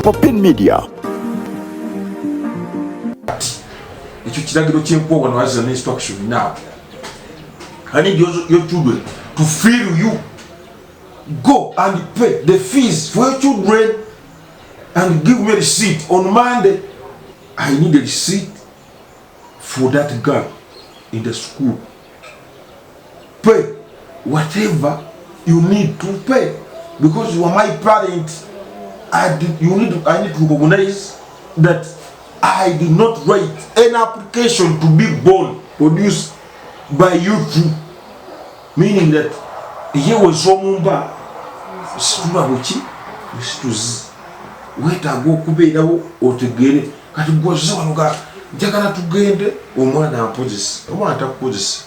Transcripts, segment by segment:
Open Media. Ekyo kiragiro ky'enkuwa wano as an instruction now. I need your children to feel you. Go and pay the fees for your children and give me a receipt. On Monday, I need a receipt for that girl in the school. Pay whatever you need to pay because you are my parent. I need to recognize that I did not write an application to be born produced by you two. Meaning that here was Somumba Stumabuchi, Mr. Wait, I go Kubedawo or to get it. Got to go Zoga, Jagana to get it, or one and poses. I want to put this.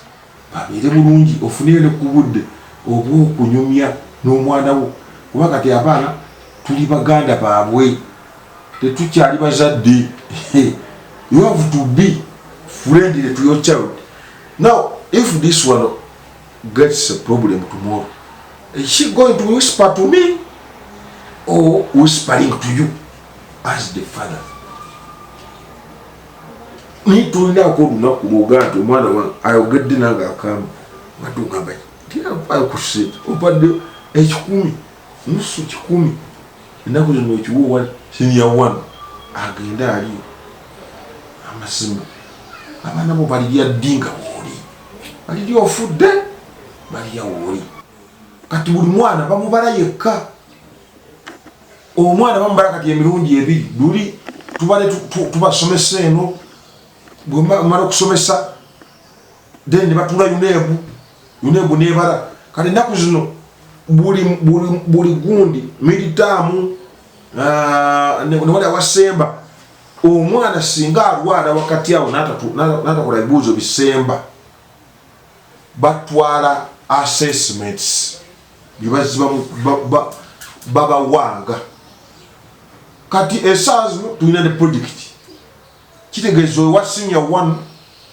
Baby, the Burungi of Nele Kuwood or Kunyumia, no one Wakati Abana, Tulipaganda Babway. The two child was that day. You have to be friendly to your child. Now, if this one gets a problem tomorrow, is she going to whisper to me or whispering to you as the father? Need to know Mugan, I'll get dinner come. What do I dear? I could say, oh, but the Hkumi, no such Kumi, and I was not you one senior one. Agenda you. I'm a simple. I'm not nobody here dinga worry. But did your food there? But you worry. Katubumwana bamubala yekka omwana bamubala kati emirundi ebiri luli tubale tubasomesa eno bwemala okusomesa then batula yunebu nebala kati ennaku zino buli gundi militamu newali awasemba omwana singa alwala wakati awo natakola ebibuuzo bisemba batwala assessments bibaziba baba wanga kati esaz tulina ne project kitegezo wa senior 1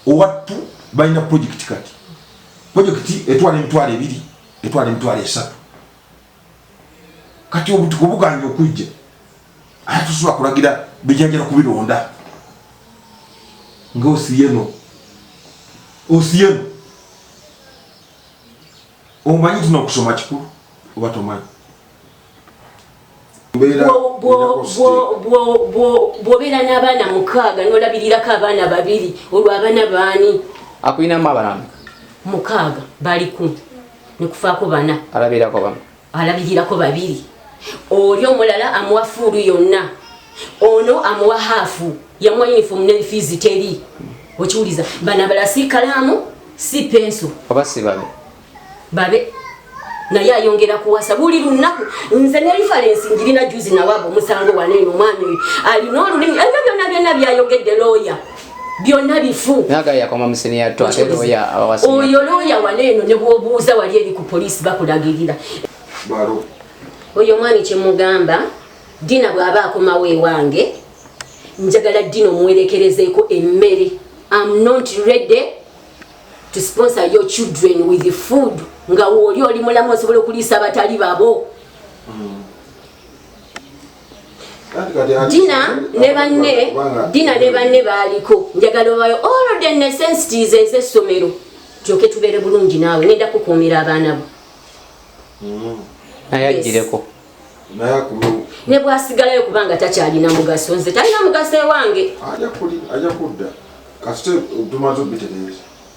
owa 2 balina project kati project etwala emitwalo 2 etwala emitwalo 3 kati obutuko buganje okujja atusuba kulagira bijanjala kubironda nga osiyeno omanyi tuna okusoma kikulu oba tomanyi bw'obeera n'abaana 6 n'olabirirako abaana 2 olwo abaana baani akulinamu abaana 6 baliku nekufaako 4 alabirirako 2 oli omulala amuwa fuulu yonna ono amuwa haafu yamuwa uniform ne fees teri okiwuliza bana bala si kalaamu si penso oba si babe naye ayongera kuwasa buli lunaku nze ne reference ngirina juzi nawabo musango waneeno mwami alina olulimi byonna byayogedde lawyer byonna bifu naga yakoma museni ya twate lawyer awasini oyo lawyer waneeno ne bwobuuza wali eri ku police bakulagirira baro oyo mwami kyemugamba Dina bwaba akomawo ewange njagala Dino muwerekerezeeko emmere. I'm not ready to sponsor your children with the food nga woli oli mulamu osobola okuliisa abatali babo. Dina ne banne baaliko njagala obayo all the necessities ez'essomero kyoke tubeere bulungi naawe nenda kukuumira abaana bo. Ayagireko ne bwasigalayo kubanga takyalina mugaso nze talina mugaso ewange aja kudda kasite tumaze obitereeza